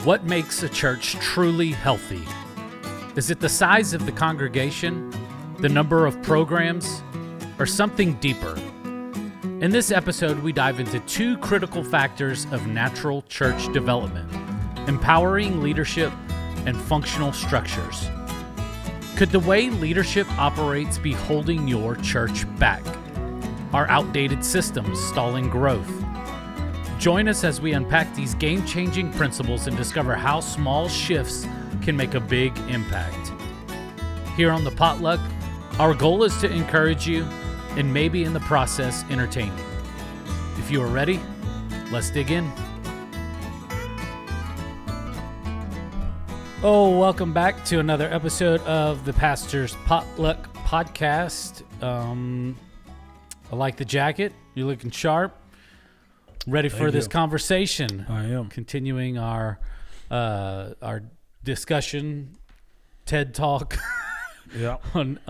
What makes a church truly healthy? Is it the size of the congregation, the number of programs, or something deeper? In this episode, we dive into two critical factors of natural church development: empowering leadership and functional structures. Could the way leadership operates be holding your church back? Are outdated systems stalling growth? Join us as we unpack these game-changing principles and discover how small shifts can make a big impact. Here on The Potluck, our goal is to encourage you and maybe in the process entertain you. If you are ready, let's dig in. Oh, welcome back to another episode of the Pastor's Potluck Podcast. I like the jacket. You're looking sharp. Ready for this conversation. I am. Continuing our discussion, TED Talk. Yeah. On,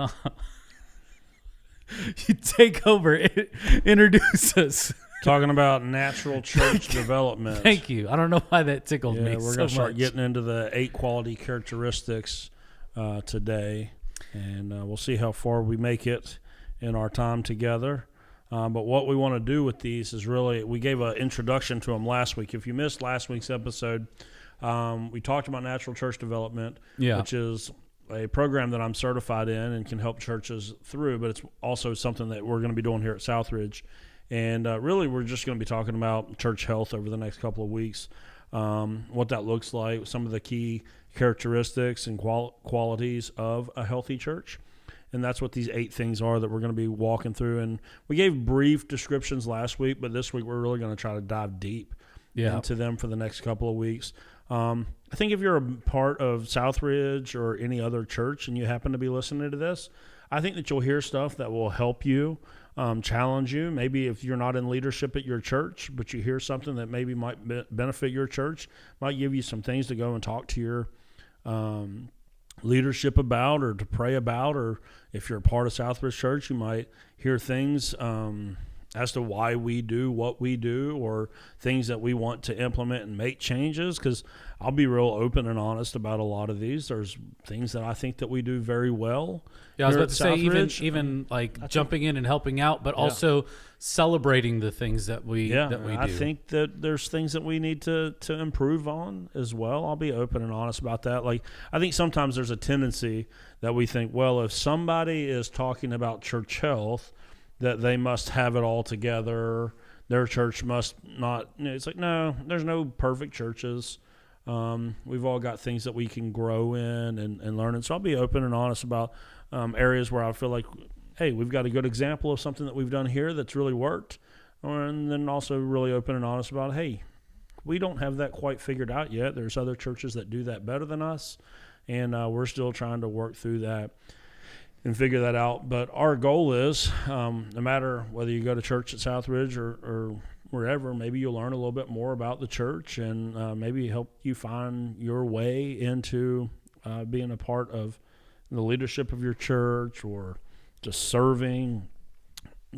you take over. Introduce us. Talking about natural church development. Thank you. I don't know why that tickled me we're so going to start much. getting into the 8 quality characteristics today, and we'll see how far we make it in our time together. But what we want to do with these is really, we gave an introduction to them last week. If you missed last week's episode, we talked about natural church development, which is a program that I'm certified in and can help churches through, but it's also something that we're going to be doing here at Southridge. And really, we're just going to be talking about church health over the next couple of weeks, what that looks like, some of the key characteristics and qualities of a healthy church. And that's what these 8 things are that we're going to be walking through. And we gave brief descriptions last week, but this week we're really going to try to dive deep into them for the next couple of weeks. I think if you're a part of Southridge or any other church and you happen to be listening to this, I think that you'll hear stuff that will help you, challenge you. Maybe if you're not in leadership at your church, but you hear something that maybe might benefit your church, might give you some things to go and talk to your leadership about or to pray about. Or if you're a part of Southridge Church, you might hear things as to why we do what we do, or things that we want to implement and make changes. Because I'll be real open and honest about a lot of these. There's things that I think that we do very well. Yeah, I was about to say even like jumping in and helping out, but also celebrating the things that we do. I think that there's things that we need to improve on as well. I'll be open and honest about that. Like, I think sometimes there's a tendency that we think, well, if somebody is talking about church health, that they must have it all together. Their church must not. It's like, no, there's no perfect churches. We've all got things that we can grow in and learn. And so I'll be open and honest about areas where I feel like, hey, we've got a good example of something that we've done here that's really worked. And then also really open and honest about, hey, we don't have that quite figured out yet. There's other churches that do that better than us. And we're still trying to work through that and figure that out. But our goal is, no matter whether you go to church at Southridge or wherever, maybe you'll learn a little bit more about the church and maybe help you find your way into being a part of the leadership of your church, or just serving,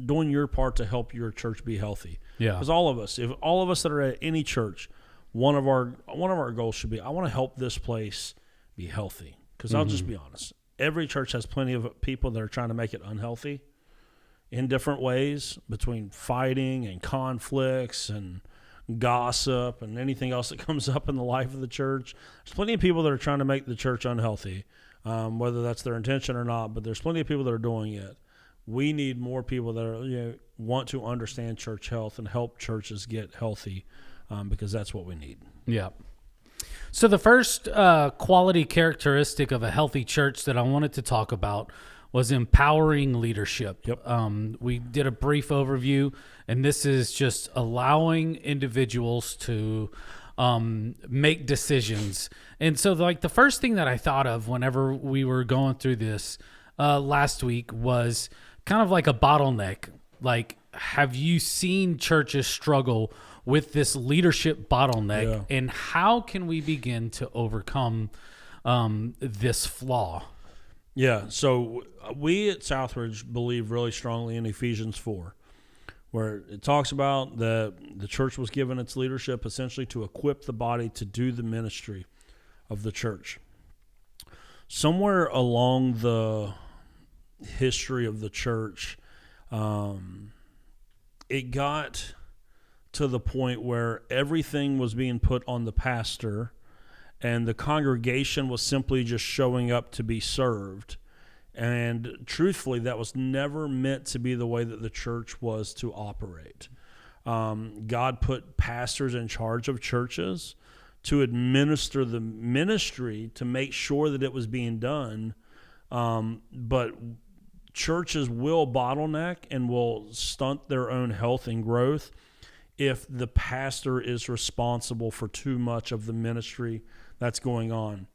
doing your part to help your church be healthy. Yeah. Because if all of us that are at any church, one of our goals should be, I want to help this place be healthy. Because I'll just be honest, every church has plenty of people that are trying to make it unhealthy in different ways, between fighting and conflicts and gossip and anything else that comes up in the life of the church. There's plenty of people that are trying to make the church unhealthy, whether that's their intention or not, but there's plenty of people that are doing it. We need more people that are, want to understand church health and help churches get healthy, because that's what we need. Yeah. So the first quality characteristic of a healthy church that I wanted to talk about was empowering leadership. Yep. We did a brief overview, and this is just allowing individuals to make decisions. And so the first thing that I thought of whenever we were going through this last week was kind of like a bottleneck. Like, have you seen churches struggle with this leadership bottleneck? Yeah. And how can we begin to overcome this flaw? Yeah, so we at Southridge believe really strongly in Ephesians 4, where it talks about the church was given its leadership essentially to equip the body to do the ministry of the church. Somewhere along the history of the church, it got to the point where everything was being put on the pastor, and the congregation was simply just showing up to be served. And truthfully, that was never meant to be the way that the church was to operate. God put pastors in charge of churches to administer the ministry, to make sure that it was being done. But churches will bottleneck and will stunt their own health and growth if the pastor is responsible for too much of the ministry that's going on.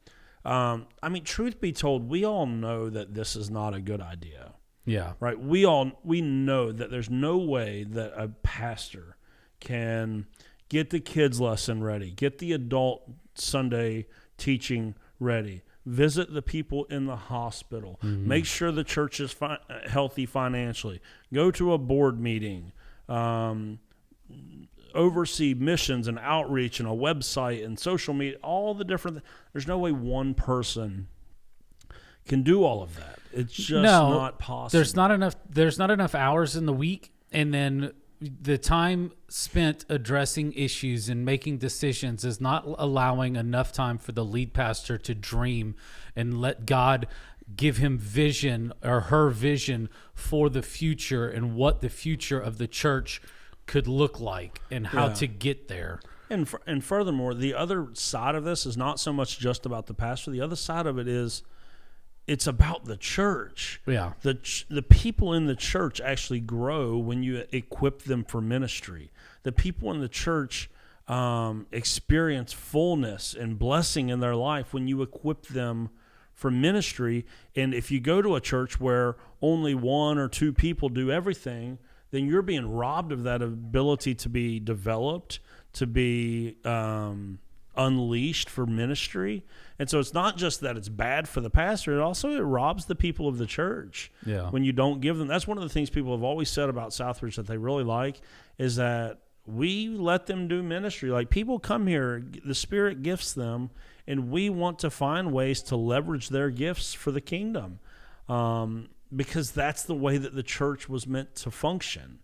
I mean, truth be told, we all know that this is not a good idea. Yeah. Right? We know that there's no way that a pastor can get the kids' lesson ready, get the adult Sunday teaching ready, visit the people in the hospital, make sure the church is healthy financially, go to a board meeting, oversee missions and outreach and a website and social media, all the different. There's no way one person can do all of that. It's just not possible. There's not enough hours in the week, and then the time spent addressing issues and making decisions is not allowing enough time for the lead pastor to dream and let God give him vision or her vision for the future and what the future of the church could look like and how to get there. And furthermore, the other side of this is not so much just about the pastor. The other side of it is it's about the church. Yeah. The people in the church actually grow when you equip them for ministry. The people in the church experience fullness and blessing in their life when you equip them for ministry. And if you go to a church where only one or two people do everything, then you're being robbed of that ability to be developed, to be unleashed for ministry. And so it's not just that it's bad for the pastor, it robs the people of the church when you don't give them. That's one of the things people have always said about Southridge that they really like, is that we let them do ministry. Like, people come here, the Spirit gifts them, and we want to find ways to leverage their gifts for the kingdom. Because that's the way that the church was meant to function.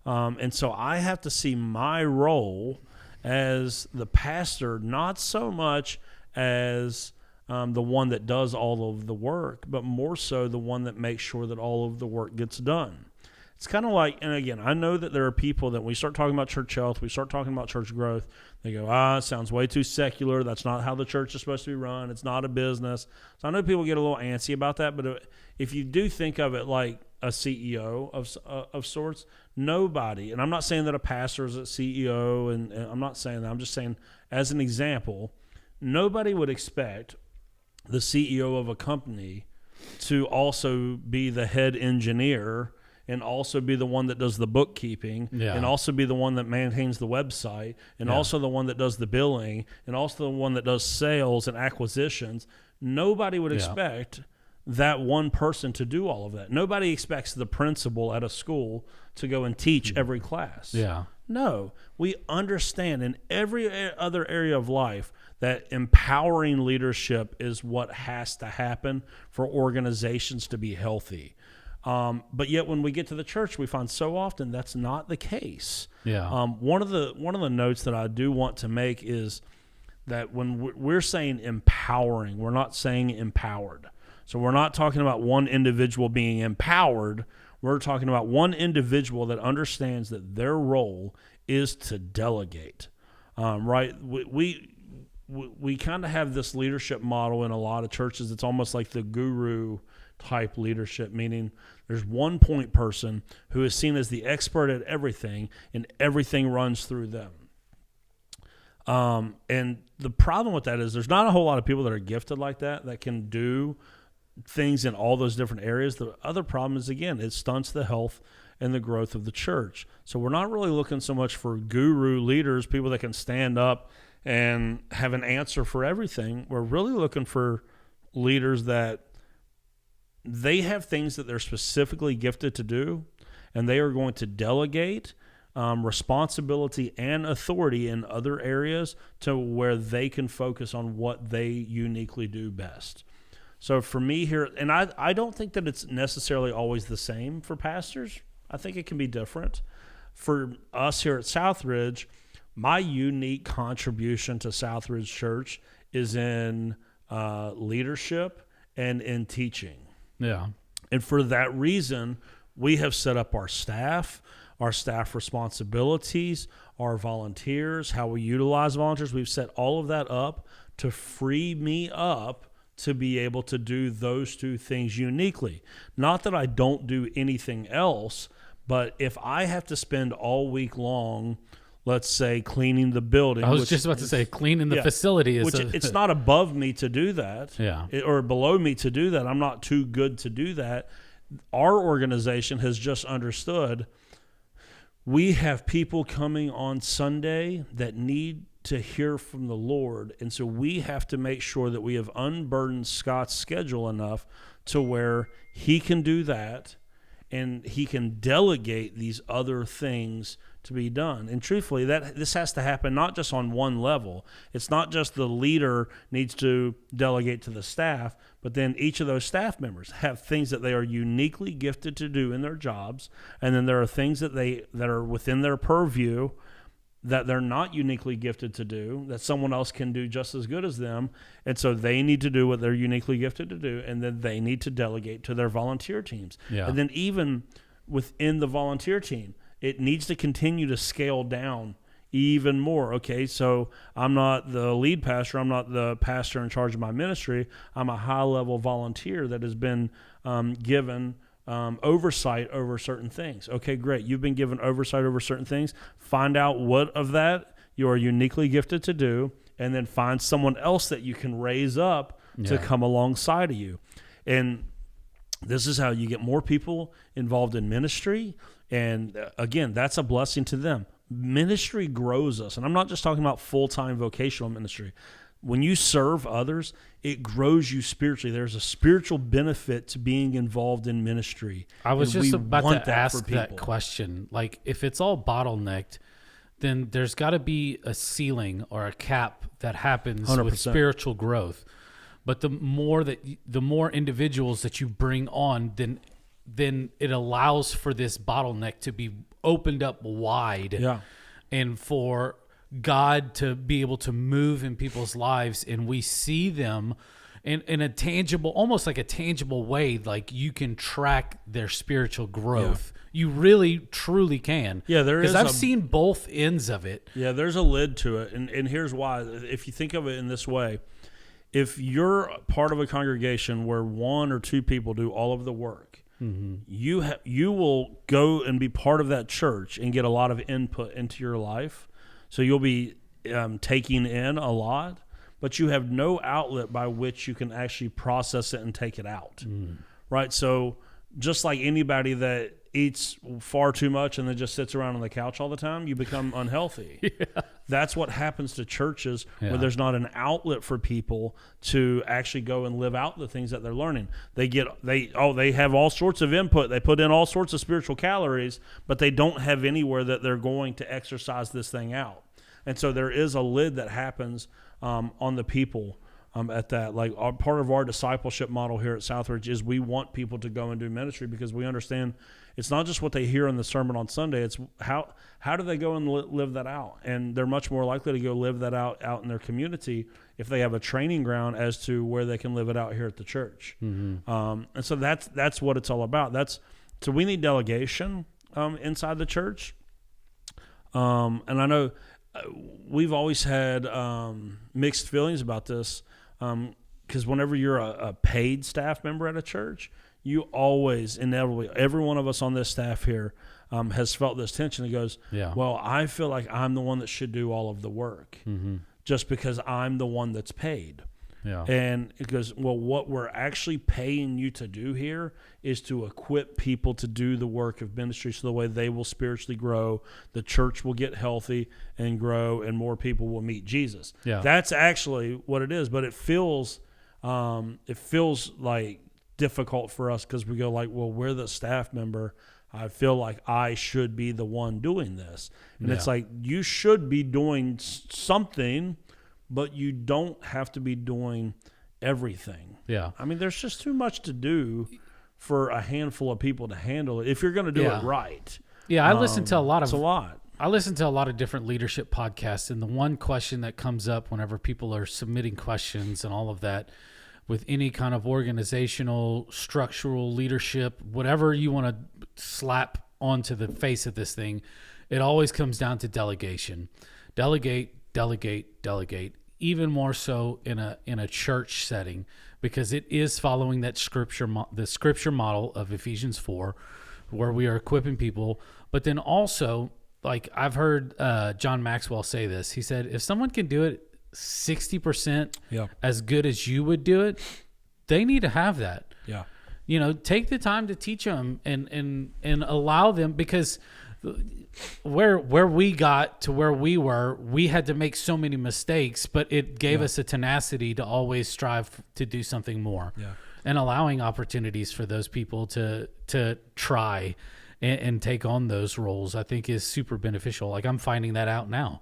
And so I have to see my role as the pastor, not so much as the one that does all of the work, but more so the one that makes sure that all of the work gets done. It's kind of like, and again, I know that there are people that when we start talking about church health, we start talking about church growth, they go, it sounds way too secular. That's not how the church is supposed to be run. It's not a business. So I know people get a little antsy about that, but if you do think of it like a CEO of sorts, nobody, and I'm not saying that a pastor is a CEO, and I'm not saying that, I'm just saying as an example, nobody would expect the CEO of a company to also be the head engineer and also be the one that does the bookkeeping, and also be the one that maintains the website, and also the one that does the billing, and also the one that does sales and acquisitions. Nobody would expect that one person to do all of that. Nobody expects the principal at a school to go and teach every class. Yeah. No, we understand in every other area of life that empowering leadership is what has to happen for organizations to be healthy. But yet when we get to the church, we find so often that's not the case. Yeah. One of the notes that I do want to make is that when we're saying empowering, we're not saying empowered. So we're not talking about one individual being empowered. We're talking about one individual that understands that their role is to delegate. Right? We kind of have this leadership model in a lot of churches. It's almost like the guru type leadership, meaning there's one point person who is seen as the expert at everything, and everything runs through them. And the problem with that is there's not a whole lot of people that are gifted like that can do things in all those different areas. The other problem is, again, it stunts the health and the growth of the church. So we're not really looking so much for guru leaders, people that can stand up and have an answer for everything. We're really looking for leaders that they have things that they're specifically gifted to do, and they are going to delegate, responsibility and authority in other areas to where they can focus on what they uniquely do best. So for me here, and I don't think that it's necessarily always the same for pastors. I think it can be different. For us here at Southridge, my unique contribution to Southridge Church is in leadership and in teaching. Yeah. And for that reason, we have set up our staff responsibilities, our volunteers, how we utilize volunteers. We've set all of that up to free me up to be able to do those two things uniquely. Not that I don't do anything else, but if I have to spend all week long, let's say, cleaning the building. I was just about to say cleaning the facility is it's not above me to do that. Yeah. Or below me to do that. I'm not too good to do that. Our organization has just understood we have people coming on Sunday that need to hear from the Lord. And so we have to make sure that we have unburdened Scott's schedule enough to where he can do that and he can delegate these other things to be done. And truthfully, this has to happen not just on one level. It's not just the leader needs to delegate to the staff, but then each of those staff members have things that they are uniquely gifted to do in their jobs, and then there are things that are within their purview that they're not uniquely gifted to do, that someone else can do just as good as them, and so they need to do what they're uniquely gifted to do, and then they need to delegate to their volunteer teams. Yeah. And then even within the volunteer team, it needs to continue to scale down even more. Okay, so I'm not the lead pastor. I'm not the pastor in charge of my ministry. I'm a high-level volunteer that has been given oversight over certain things. Okay, great. You've been given oversight over certain things. Find out what of that you are uniquely gifted to do, and then find someone else that you can raise up to come alongside of you. And this is how you get more people involved in ministry. And again, that's a blessing to them. Ministry grows us. And I'm not just talking about full-time vocational ministry. When you serve others, it grows you spiritually. There's a spiritual benefit to being involved in ministry. I was just about to ask that question. Like, if it's all bottlenecked, then there's got to be a ceiling or a cap that happens 100%. With spiritual growth. But the more individuals that you bring on, then it allows for this bottleneck to be opened up wide. Yeah. And for God to be able to move in people's lives, and we see them in a tangible, almost like a tangible way, like you can track their spiritual growth. Yeah. You really, truly can. Yeah, there is. Because I've seen both ends of it. Yeah, there's a lid to it. And here's why. If you think of it in this way, if you're part of a congregation where one or two people do all of the work, mm-hmm. you will go and be part of that church and get a lot of input into your life. So you'll be taking in a lot, but you have no outlet by which you can actually process it and take it out, right? So just like anybody that eats far too much and then just sits around on the couch all the time, you become unhealthy. Yeah. That's what happens to churches where there's not an outlet for people to actually go and live out the things that they're learning. They have all sorts of input. They put in all sorts of spiritual calories, but they don't have anywhere that they're going to exercise this thing out. And so there is a lid that happens on the people at that. Like part of our discipleship model here at Southridge is we want people to go and do ministry because we understand it's not just what they hear in the sermon on Sunday. It's how do they go and live that out? And they're much more likely to go live that out in their community if they have a training ground as to where they can live it out here at the church. Mm-hmm. And so that's what it's all about. So we need delegation inside the church. And I know we've always had mixed feelings about this because whenever you're a paid staff member at a church, you always, inevitably, every one of us on this staff here has felt this tension. It goes, well, I feel like I'm the one that should do all of the work just because I'm the one that's paid. Yeah. And it goes, well, what we're actually paying you to do here is to equip people to do the work of ministry so the way they will spiritually grow, the church will get healthy and grow, and more people will meet Jesus. Yeah. That's actually what it is, but it feels like difficult for us because we go like, well, we're the staff member. I feel like I should be the one doing this. And Yeah. it's like, you should be doing something, but you don't have to be doing everything. Yeah. I mean, there's just too much to do for a handful of people to handle it if you're going to do it right. Yeah, I listen to a lot of it's a lot. I listen to a lot of different leadership podcasts, and the one question that comes up whenever people are submitting questions and all of that with any kind of organizational, structural leadership, whatever you want to slap onto the face of this thing, it always comes down to delegation. Delegate, delegate, delegate. Even more so in a church setting, because it is following that the scripture model of Ephesians 4, where we are equipping people. But then also, like I've heard John Maxwell say this. He said, if someone can do it 60% as good as you would do it, they need to have that. Yeah. You know, take the time to teach them and allow them, because where we got to where we were, we had to make so many mistakes, but it gave us a tenacity to always strive to do something more. Yeah. And allowing opportunities for those people to try and take on those roles, I think is super beneficial. Like I'm finding that out now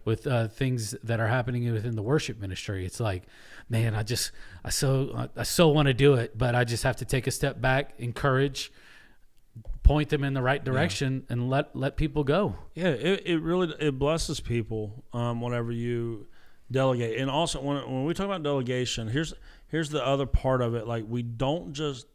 with things that are happening within the worship ministry. It's like, man, I so want to do it, but I just have to take a step back, encourage, point them in the right direction, and let people go. Yeah, it really blesses people whenever you delegate. And also when we talk about delegation, here's the other part of it. Like, we don't just,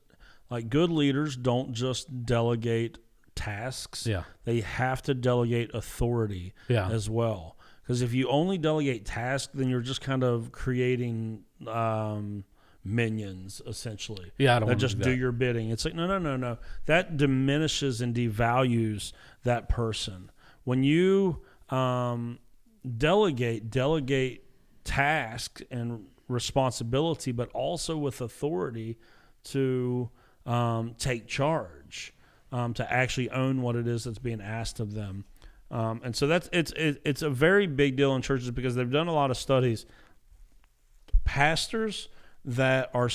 like, good leaders don't just delegate tasks. Yeah. They have to delegate authority as well. Because if you only delegate tasks, then you're just kind of creating minions, essentially. Yeah, I don't that want just to do that. Your bidding. It's like, no. That diminishes and devalues that person. When you delegate task and responsibility, but also with authority to take charge, to actually own what it is that's being asked of them. And so it's a very big deal in churches, because they've done a lot of studies. Pastors that are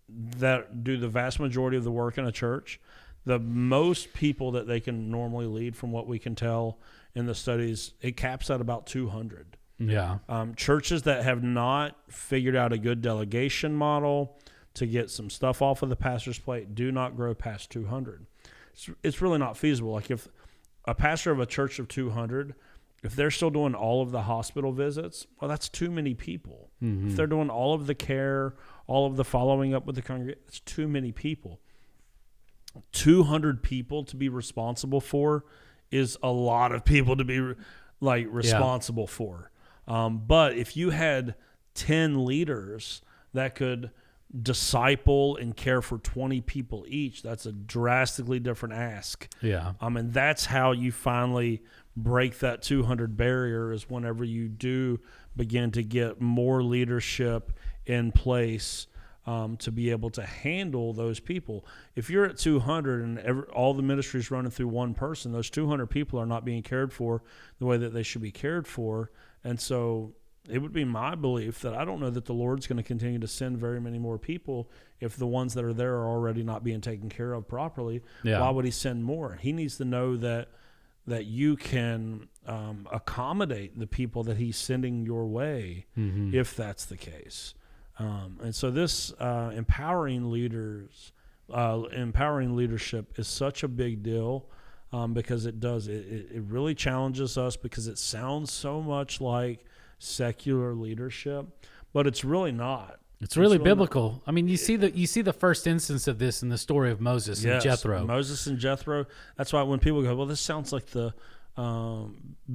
that do the vast majority of the work in a church, the most people that they can normally lead, from what we can tell in the studies, it caps at about 200. Yeah. Churches that have not figured out a good delegation model to get some stuff off of the pastor's plate do not grow past 200. It's really not feasible. Like, if a pastor of a church of 200, if they're still doing all of the hospital visits, well, that's too many people. Mm-hmm. If they're doing all of the care, all of the following up with the congregation, it's too many people. 200 people to be responsible for is a lot of people to be responsible for. But if you had 10 leaders that could disciple and care for 20 people each, that's a drastically different ask. Yeah. And that's how you finally break that 200 barrier, is whenever you do begin to get more leadership in place to be able to handle those people. If you're at 200 and all the ministry is running through one person, those 200 people are not being cared for the way that they should be cared for. And so it would be my belief that I don't know that the Lord's going to continue to send very many more people if the ones that are there are already not being taken care of properly. Yeah. Why would he send more? He needs to know that you can accommodate the people that he's sending your way, mm-hmm. if that's the case. And so this empowering leadership is such a big deal, because it really challenges us, because it sounds so much like secular leadership, but it's really not. It's really biblical. Not. I mean, you see the first instance of this in the story of Moses and Jethro. Moses and Jethro. That's why when people go, well, this sounds like the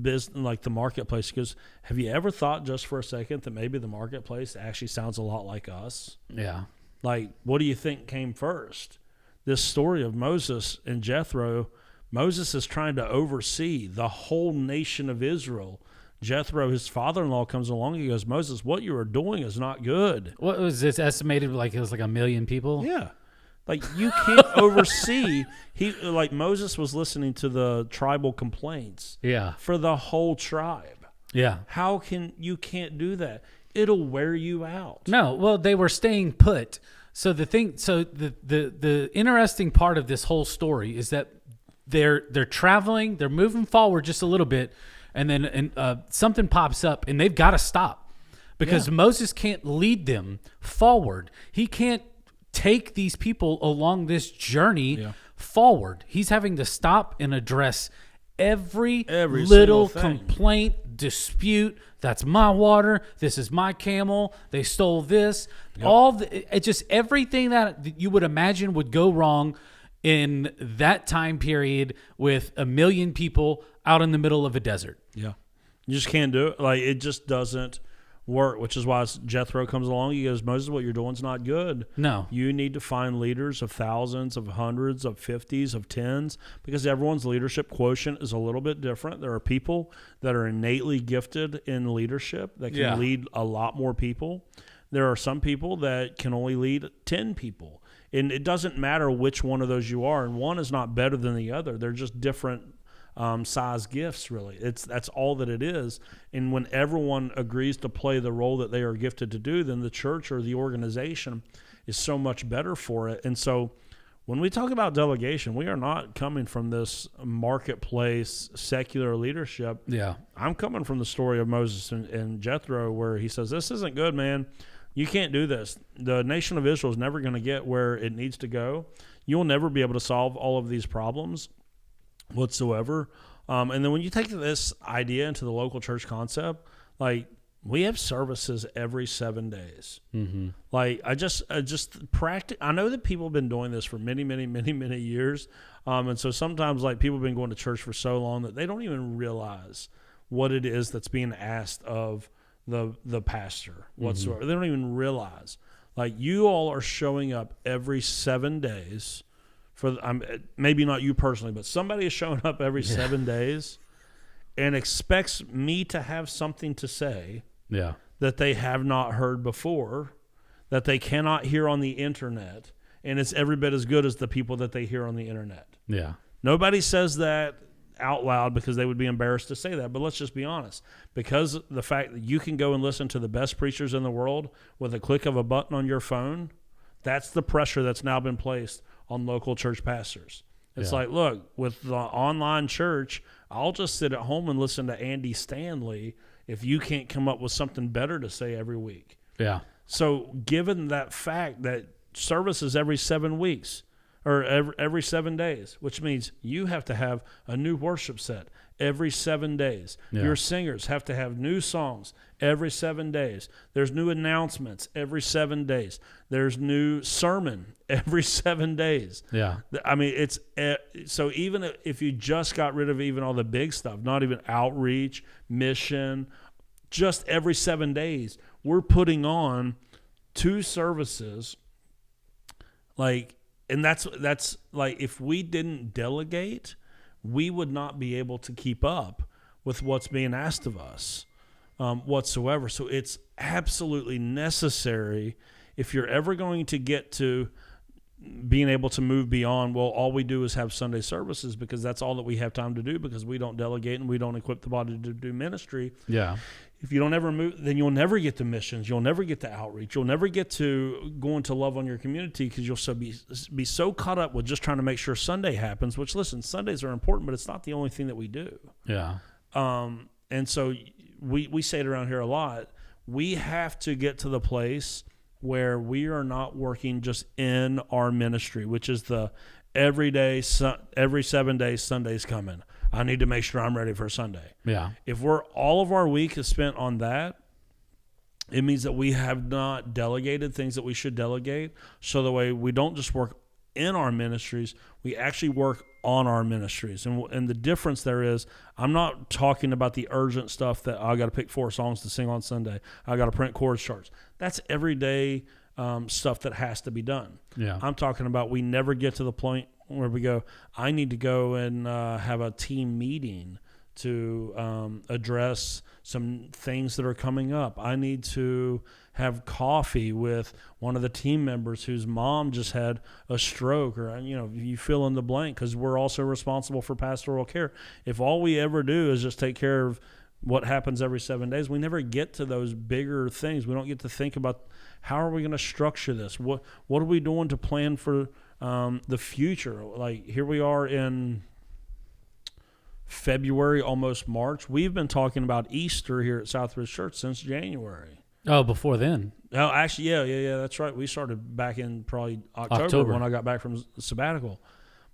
business, like the marketplace. He goes, have you ever thought just for a second that maybe the marketplace actually sounds a lot like us? Yeah. Like, what do you think came first? This story of Moses and Jethro. Moses is trying to oversee the whole nation of Israel. Jethro, his father-in-law, comes along and he goes, Moses, what you are doing is not good. What was this estimated? Like, it was like 1 million people? Yeah. Like, you can't oversee. Moses was listening to the tribal complaints. Yeah. For the whole tribe. Yeah. You can't do that. It'll wear you out. No. Well, they were staying put So the interesting part of this whole story is that they're traveling, they're moving forward just a little bit, and then something pops up, and they've got to stop because Moses can't lead them forward. He can't take these people along this journey forward. He's having to stop and address every little complaint, dispute. That's my water. This is my camel. They stole this. It's just everything that you would imagine would go wrong in that time period with 1 million people out in the middle of a desert. Yeah. You just can't do it. Like, it just doesn't work, which is why Jethro comes along. He goes, Moses, what you're doing is not good. No. You need to find leaders of thousands, of hundreds, of 50s, of 10s, because everyone's leadership quotient is a little bit different. There are people that are innately gifted in leadership that can lead a lot more people. There are some people that can only lead 10 people. And it doesn't matter which one of those you are, and one is not better than the other. They're just different size gifts, really. That's all that it is. And when everyone agrees to play the role that they are gifted to do, then the church or the organization is so much better for it. And so when we talk about delegation, we are not coming from this marketplace secular leadership. Yeah. I'm coming from the story of Moses and Jethro, where he says, this isn't good, man. You can't do this. The nation of Israel is never going to get where it needs to go. You'll never be able to solve all of these problems whatsoever. And then when you take this idea into the local church concept, like, we have services every 7 days. Mm-hmm. Like, I know that people have been doing this for many, many, many, many years. And so sometimes, like, people have been going to church for so long that they don't even realize what it is that's being asked of the pastor whatsoever. Mm-hmm. They don't even realize. Like, you all are showing up every 7 days for maybe not you personally, but somebody is showing up every 7 days and expects me to have something to say that they have not heard before, that they cannot hear on the internet, and it's every bit as good as the people that they hear on the internet. Yeah. Nobody says that out loud because they would be embarrassed to say that, but let's just be honest. Because the fact that you can go and listen to the best preachers in the world with a click of a button on your phone, that's the pressure that's now been placed on local church pastors. It's like, look, with the online church, I'll just sit at home and listen to Andy Stanley if you can't come up with something better to say every week. Yeah. So given that fact that service is every 7 weeks or every 7 days, which means you have to have a new worship set every 7 days. Yeah. Your singers have to have new songs every 7 days. There's new announcements every 7 days. There's new sermon every 7 days. Yeah. I mean, it's so even if you just got rid of even all the big stuff, not even outreach, mission, just every 7 days, we're putting on 2 services. Like, and that's like, if we didn't delegate, we would not be able to keep up with what's being asked of us whatsoever. So it's absolutely necessary if you're ever going to get to being able to move beyond, well, all we do is have Sunday services because that's all that we have time to do because we don't delegate and we don't equip the body to do ministry. Yeah. If you don't ever move, then you'll never get to missions. You'll never get to outreach. You'll never get to going to love on your community because you'll be so caught up with just trying to make sure Sunday happens, which, listen, Sundays are important, but it's not the only thing that we do. Yeah. And so we say it around here a lot. We have to get to the place where we are not working just in our ministry, which is the every 7 days, Sunday's coming. I need to make sure I'm ready for Sunday. Yeah. If all of our week is spent on that, it means that we have not delegated things that we should delegate. So the way we don't just work in our ministries, we actually work on our ministries. And the difference there is, I'm not talking about the urgent stuff that I got to pick 4 songs to sing on Sunday. I got to print chords charts. That's everyday stuff that has to be done. Yeah. I'm talking about we never get to the point where we go, I need to go and have a team meeting to address some things that are coming up. I need to have coffee with one of the team members whose mom just had a stroke, or, you fill in the blank, because we're also responsible for pastoral care. If all we ever do is just take care of what happens every 7 days. We never get to those bigger things. We don't get to think about how are we going to structure this? What are we doing to plan for the future? Like here we are in February, almost March. We've been talking about Easter here at Southridge Church since January. Oh, before then. Oh, actually, yeah, that's right. We started back in probably October when I got back from sabbatical,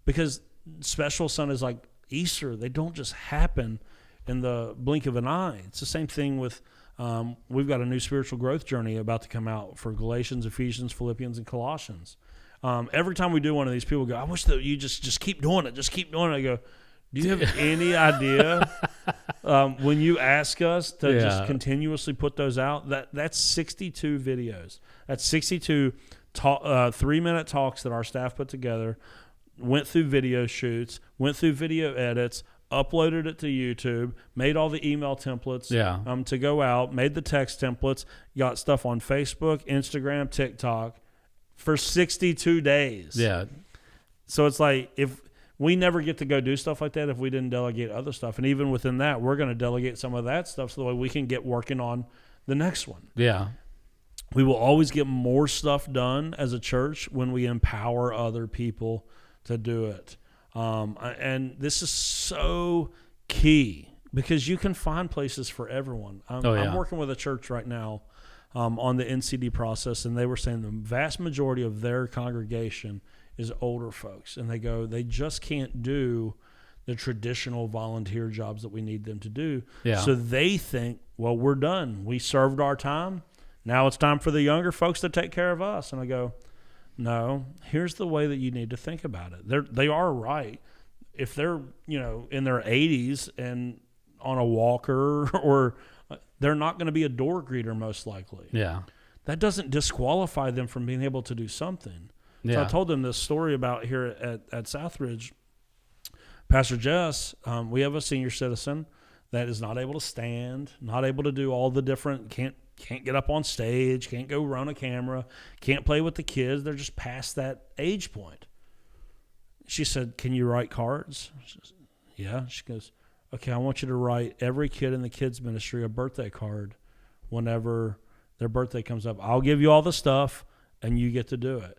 because special Sundays like Easter, they don't just happen in the blink of an eye. It's the same thing with we've got a new spiritual growth journey about to come out for Galatians, Ephesians, Philippians, and Colossians. Every time we do one of these, people go, I wish that you just keep doing it. Just keep doing it. I go, do you have any idea when you ask us to just continuously put those out? That's 62 videos. That's 62 3-minute talks that our staff put together, went through video shoots, went through video edits, uploaded it to YouTube, made all the email templates to go out, made the text templates, got stuff on Facebook, Instagram, TikTok for 62 days. Yeah. So it's like if we never get to go do stuff like that if we didn't delegate other stuff. And even within that, we're going to delegate some of that stuff so that way we can get working on the next one. Yeah. We will always get more stuff done as a church when we empower other people to do it. And this is so key because you can find places for everyone. I'm working with a church right now on the NCD process, and they were saying the vast majority of their congregation is older folks, and they just can't do the traditional volunteer jobs that we need them to do. Yeah. So they think, well, we're done. We served our time. Now it's time for the younger folks to take care of us. And I go, no, here's the way that you need to think about it. They are right. If they're, in their 80s and on a walker, or they're not going to be a door greeter most likely. Yeah. That doesn't disqualify them from being able to do something. Yeah. So I told them this story about here at Southridge. Pastor Jess, we have a senior citizen that is not able to stand, not able to do all the different, can't get up on stage, can't go run a camera, can't play with the kids. They're just past that age point. She said, can you write cards? She says, yeah. She goes, okay, I want you to write every kid in the kids ministry a birthday card whenever their birthday comes up. I'll give you all the stuff, and you get to do it.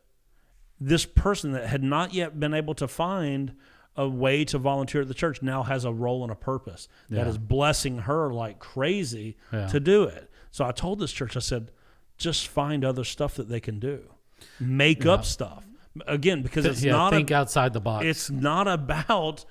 This person that had not yet been able to find a way to volunteer at the church now has a role and a purpose that is blessing her like crazy to do it. So I told this church, I said, just find other stuff that they can do. Make up stuff. Again, because it's not... Think outside the box. It's not about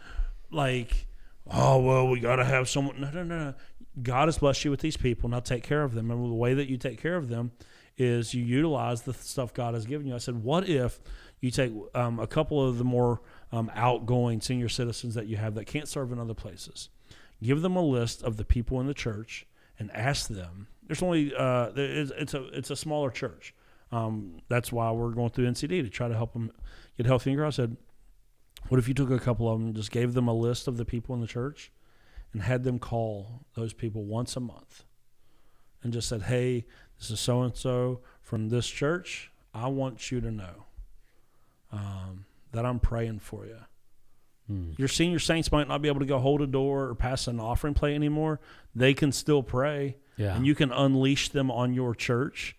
like, oh, well, we got to have someone... No. God has blessed you with these people. Now take care of them. And the way that you take care of them is you utilize the stuff God has given you. I said, what if you take a couple of the more outgoing senior citizens that you have that can't serve in other places, give them a list of the people in the church and ask them. There's only it's a smaller church. That's why we're going through NCD to try to help them get healthy and grow. I said, what if you took a couple of them and just gave them a list of the people in the church and had them call those people once a month and just said, hey, this is so-and-so from this church. I want you to know that I'm praying for you. Your senior saints might not be able to go hold a door or pass an offering plate anymore. They can still pray, and you can unleash them on your church.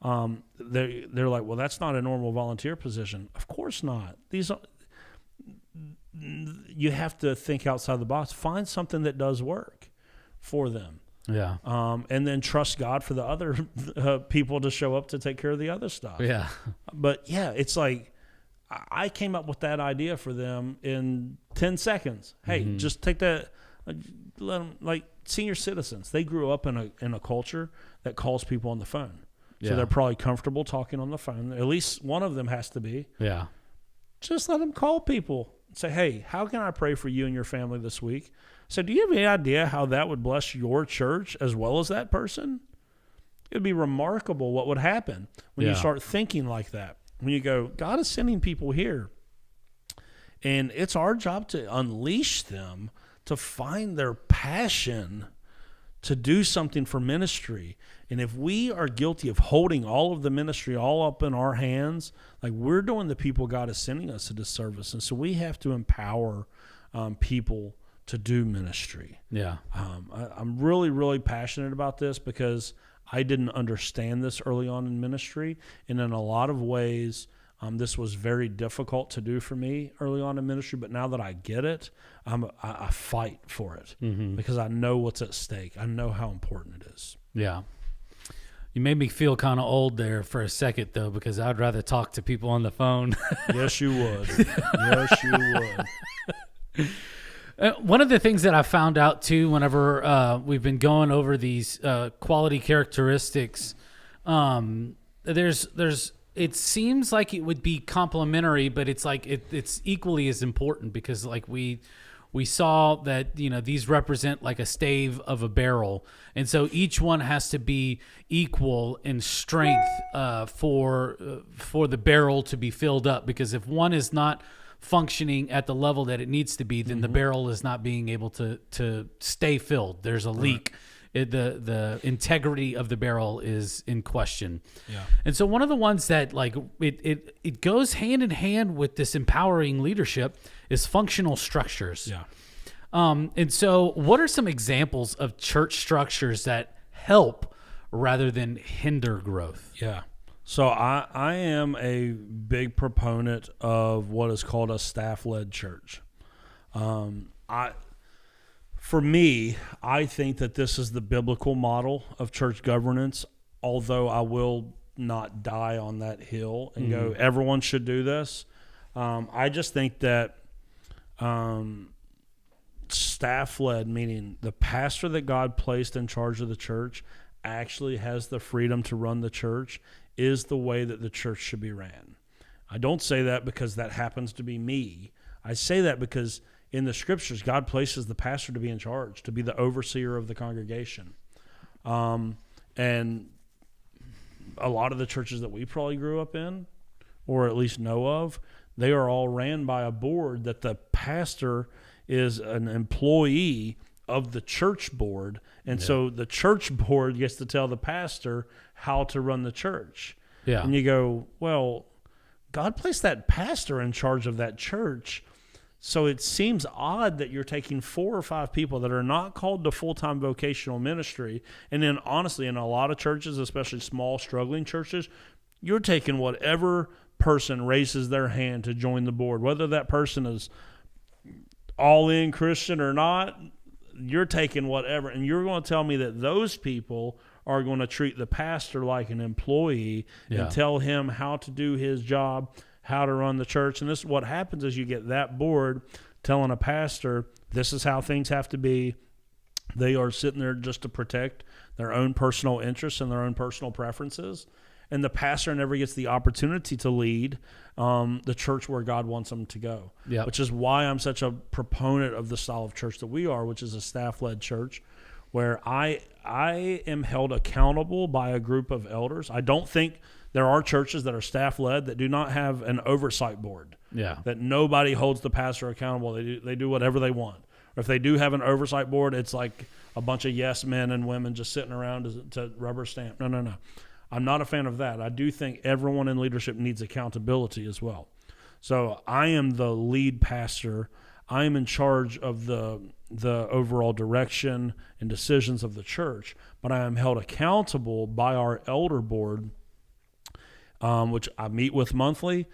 They're like, well, that's not a normal volunteer position. Of course not. You have to think outside the box. Find something that does work for them. Yeah. And then trust God for the other people to show up to take care of the other stuff. Yeah. But it's like I came up with that idea for them in 10 seconds. Hey, just take that. Let them, like senior citizens, they grew up in a culture that calls people on the phone. So they're probably comfortable talking on the phone. At least one of them has to be. Yeah. Just let them call people. Say, hey, how can I pray for you and your family this week? So do you have any idea how that would bless your church as well as that person? It would be remarkable what would happen when you start thinking like that. When you go, God is sending people here, and it's our job to unleash them to find their passion to do something for ministry. And if we are guilty of holding all of the ministry all up in our hands, like we're doing the people God is sending us a disservice. And so we have to empower people to do ministry. Yeah. I'm really, really passionate about this because I didn't understand this early on in ministry. And in a lot of ways, this was very difficult to do for me early on in ministry. But now that I get it, I fight for it because I know what's at stake. I know how important it is. Yeah. You made me feel kind of old there for a second, though, because I'd rather talk to people on the phone. Yes, you would. Yes, you would. One of the things that I found out, too, whenever we've been going over these quality characteristics, it seems like it would be complementary, but it's like it's equally as important because, like, we saw that, these represent like a stave of a barrel. And so each one has to be equal in strength for the barrel to be filled up. Because if one is not functioning at the level that it needs to be, then the barrel is not being able to stay filled. There's a leak. The integrity of the barrel is in question. Yeah. And so one of the ones that like it goes hand in hand with this empowering leadership is functional structures. Yeah. And so what are some examples of church structures that help rather than hinder growth? Yeah. So I am a big proponent of what is called a staff-led church. For me, I think that this is the biblical model of church governance, although I will not die on that hill and go, everyone should do this. I just think that staff-led, meaning the pastor that God placed in charge of the church actually has the freedom to run the church, is the way that the church should be ran. I don't say that because that happens to be me. I say that because in the scriptures, God places the pastor to be in charge, to be the overseer of the congregation. And a lot of the churches that we probably grew up in, or at least know of, they are all ran by a board that the pastor is an employee of the church board. And so the church board gets to tell the pastor how to run the church. Yeah. And you go, well, God placed that pastor in charge of that church. So it seems odd that you're taking 4 or 5 people that are not called to full-time vocational ministry. And then honestly, in a lot of churches, especially small, struggling churches, you're taking whatever person raises their hand to join the board, whether that person is all in Christian or not. You're taking whatever, and you're going to tell me that those people are going to treat the pastor like an employee and tell him how to do his job, how to run the church. And this is what happens is you get that board telling a pastor, this is how things have to be. They are sitting there just to protect their own personal interests and their own personal preferences. And the pastor never gets the opportunity to lead the church where God wants them to go, which is why I'm such a proponent of the style of church that we are, which is a staff-led church, where I am held accountable by a group of elders. I don't think there are churches that are staff-led that do not have an oversight board, that nobody holds the pastor accountable. They do whatever they want. Or if they do have an oversight board, it's like a bunch of yes men and women just sitting around to rubber stamp. No. I'm not a fan of that. I do think everyone in leadership needs accountability as well. So I am the lead pastor. I am in charge of the overall direction and decisions of the church, but I am held accountable by our elder board, which I meet with monthly.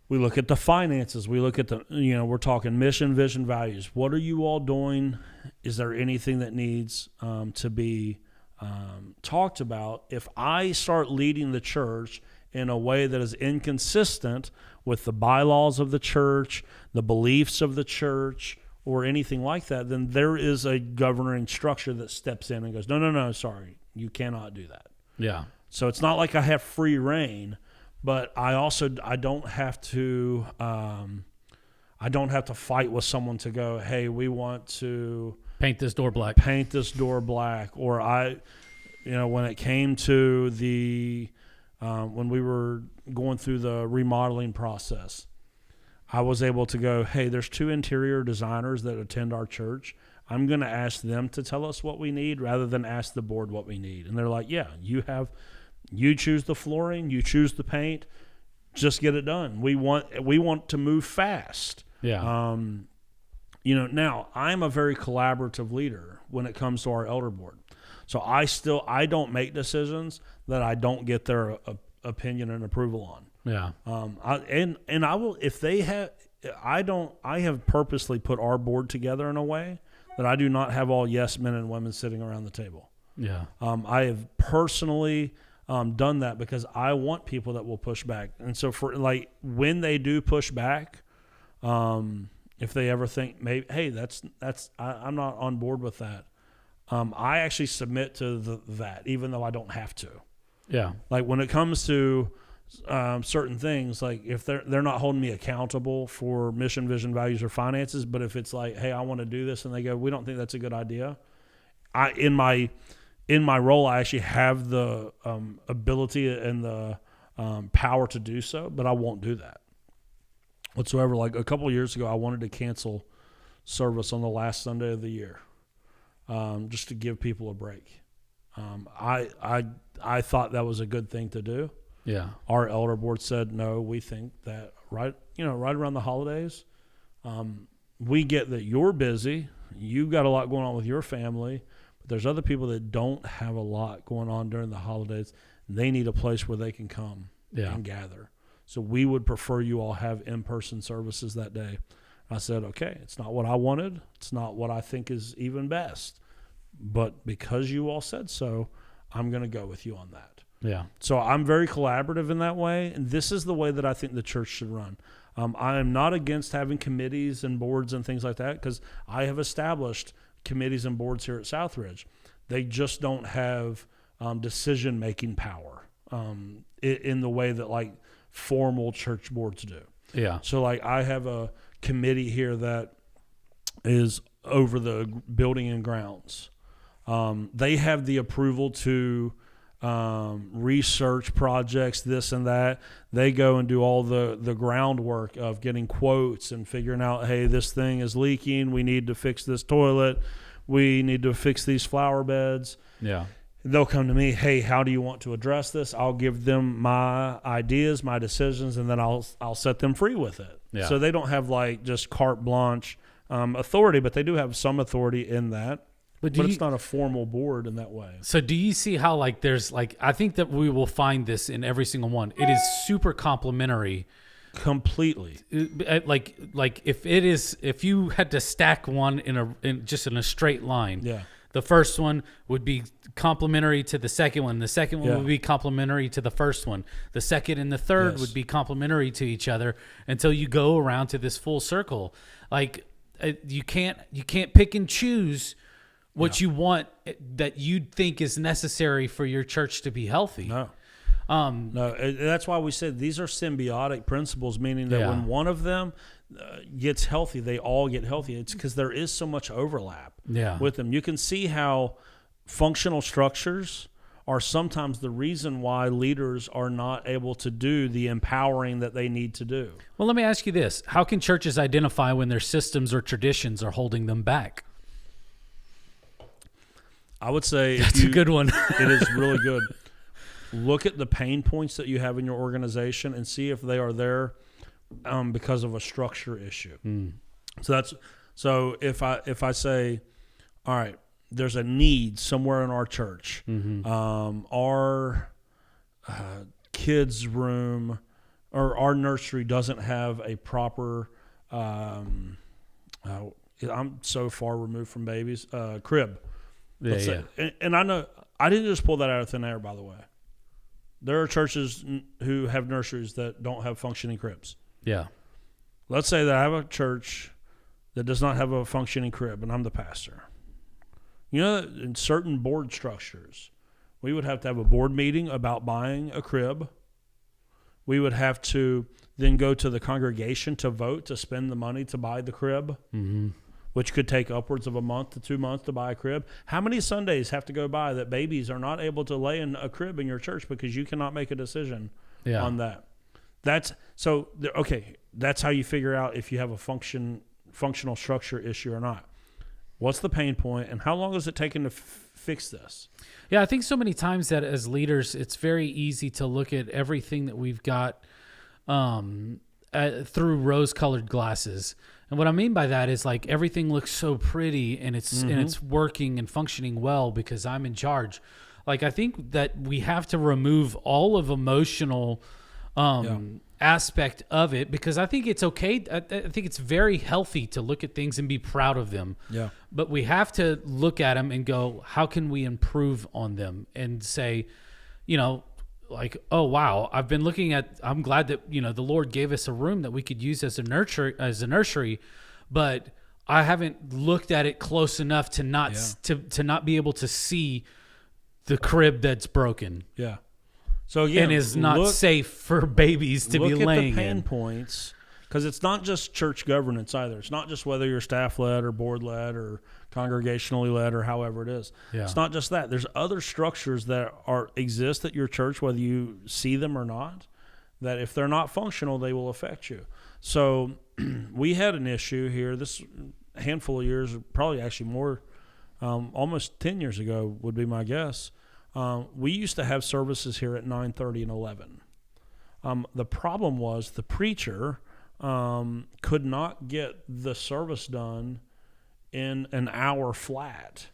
We look at the finances. We look at we're talking mission, vision, values. What are you all doing? Is there anything that needs to be talked about? If I start leading the church in a way that is inconsistent with the bylaws of the church, the beliefs of the church, or anything like that, then there is a governing structure that steps in and goes, no, sorry, you cannot do that. Yeah. So it's not like I have free reign, but I don't have to fight with someone to go, hey, we want to paint this door black. Or when it came to when we were going through the remodeling process, I was able to go, hey, there's 2 interior designers that attend our church. I'm going to ask them to tell us what we need rather than ask the board what we need. And they're like, yeah, you choose the flooring, you choose the paint, just get it done. We want to move fast. Yeah. Now I'm a very collaborative leader when it comes to our elder board. So I don't make decisions that I don't get their opinion and approval on. Yeah. I will, if they have, I have purposely put our board together in a way that I do not have all yes men and women sitting around the table. Yeah. I have personally done that because I want people that will push back. And so for like when they do push back, if they ever think maybe, hey, I'm not on board with that. I actually submit to that, even though I don't have to. Yeah. Like when it comes to certain things, like if they're not holding me accountable for mission, vision, values, or finances, but if it's like, hey, I want to do this, and they go, we don't think that's a good idea. In my role, I actually have the ability and the power to do so, but I won't do that whatsoever. Like a couple of years ago, I wanted to cancel service on the last Sunday of the year, just to give people a break. I thought that was a good thing to do. Yeah. Our elder board said, no, we think that right around the holidays, we get that you're busy. You've got a lot going on with your family, but there's other people that don't have a lot going on during the holidays. They need a place where they can come and gather. So we would prefer you all have in-person services that day. I said, okay, it's not what I wanted. It's not what I think is even best. But because you all said so, I'm going to go with you on that. Yeah. So I'm very collaborative in that way, and this is the way that I think the church should run. I am not against having committees and boards and things like that, because I have established committees and boards here at Southridge. They just don't have decision-making power in the way that like formal church boards do. Yeah. So like I have a committee here that is over the building and grounds. They have the approval to research projects, this and that. They go and do all the groundwork of getting quotes and figuring out, hey, this thing is leaking. We need to fix this toilet. We need to fix these flower beds. Yeah. They'll come to me, hey, how do you want to address this? I'll give them my ideas, my decisions, and then I'll set them free with it. Yeah. So they don't have like just carte blanche authority, but they do have some authority in that. But it's not a formal board in that way. So do you see how like there's like, I think that we will find this in every single one. It is super complementary. Completely. Like if you had to stack one in a straight line. Yeah. The first one would be complementary to the second one. The second one would be complementary to the first one. The second and the third would be complementary to each other until you go around to this full circle. Like you can't pick and choose what you want that you think is necessary for your church to be healthy. No. No, that's why we said these are symbiotic principles, meaning that when one of them gets healthy, they all get healthy. It's because there is so much overlap with them. You can see how functional structures are sometimes the reason why leaders are not able to do the empowering that they need to do. Well, let me ask you this. How can churches identify when their systems or traditions are holding them back? I would say that's a good one. It is really good. Look at the pain points that you have in your organization and see if they are there because of a structure issue. So if I say, all right, there's a need somewhere in our church, our kids' room or our nursery doesn't have a proper. I'm so far removed from babies. Crib. And I know I didn't just pull that out of thin air, by the way. There are churches who have nurseries that don't have functioning cribs. Yeah. Let's say that I have a church that does not have a functioning crib, and I'm the pastor. You know, in certain board structures, we would have to have a board meeting about buying a crib. We would have to then go to the congregation to vote to spend the money to buy the crib. Which could take upwards of a month to 2 months to buy a crib. How many Sundays have to go by that babies are not able to lay in a crib in your church because you cannot make a decision on that? That's how you figure out if you have a functional structure issue or not. What's the pain point, and how long is it taking to fix this? Yeah, I think so many times that as leaders, it's very easy to look at everything that we've got through rose-colored glasses. And what I mean by that is like everything looks so pretty and it's working and functioning well because I'm in charge. Like I think that we have to remove all of emotional aspect of it because I think it's okay. I think it's very healthy to look at things and be proud of them. Yeah. But we have to look at them and go, how can we improve on them and say, like, oh, wow, I'm glad that, the Lord gave us a room that we could use as a nursery, but I haven't looked at it close enough to not to not be able to see the crib that's broken. Yeah. So again, and is not safe for babies to be laying in. Look at the pain points, because it's not just church governance either. It's not just whether you're staff-led or board-led or congregationally led or however it is. Yeah. It's not just that. There's other structures that exist at your church, whether you see them or not, that if they're not functional, they will affect you. So we had an issue here this handful of years, probably actually more, almost 10 years ago would be my guess. We used to have services here at 9:30 and 11. The problem was the preacher could not get the service done in an hour flat.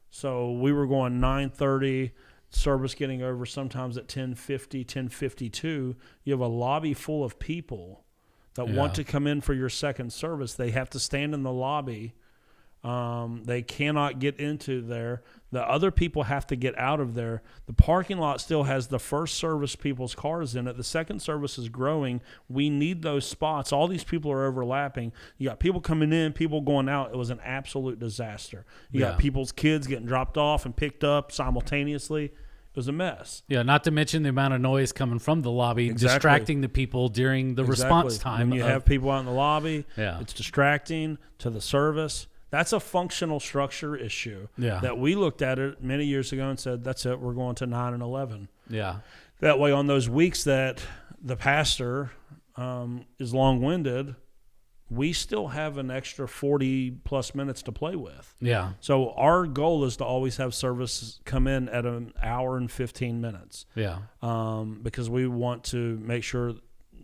So we were going 9:30, service getting over sometimes at 10:50, 10:52. You have a lobby full of people that want to come in for your second service. They have to stand in the lobby. They cannot get into there. The other people have to get out of there. The parking lot still has the first service people's cars in it. The second service is growing. We need those spots. All these people are overlapping. You got people coming in, people going out. It was an absolute disaster. You got people's kids getting dropped off and picked up simultaneously. It was a mess. Yeah, not to mention the amount of noise coming from the lobby, distracting the people during the response time. When you have people out in the lobby, it's distracting to the service. That's a functional structure issue that we looked at it many years ago and said, that's it, we're going to 9 and 11. Yeah. That way on those weeks that the pastor is long-winded, we still have an extra 40-plus minutes to play with. Yeah. So our goal is to always have service come in at an hour and 15 minutes. Yeah. Because we want to make sure